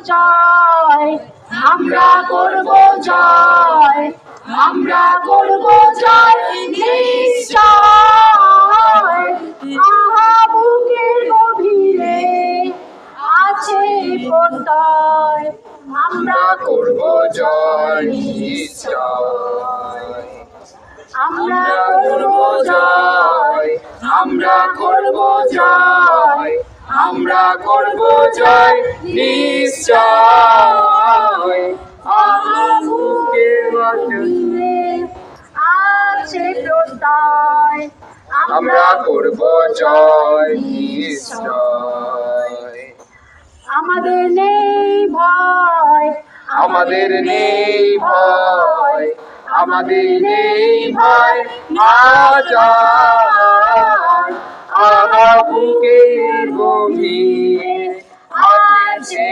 জয়, আমরা করব জয়, আমরা করব জয় নিশ্চয়। আহা বুকের গভীরে আছে প্রত্যয়, আমরা করব জয় নিশ্চয়। আমরা করব জয়, আমরা করব জয়, আমরা করব জয় নিশ্চয়। আহা বুকের গভীরে আছে প্রত্যয়, আমরা করব জয় নিশ্চয়। আমাদের নেই ভয়, আমাদের নেই ভয়, আমাদের নেই ভয়, না যায়। আহা বুকের গভীরে আছে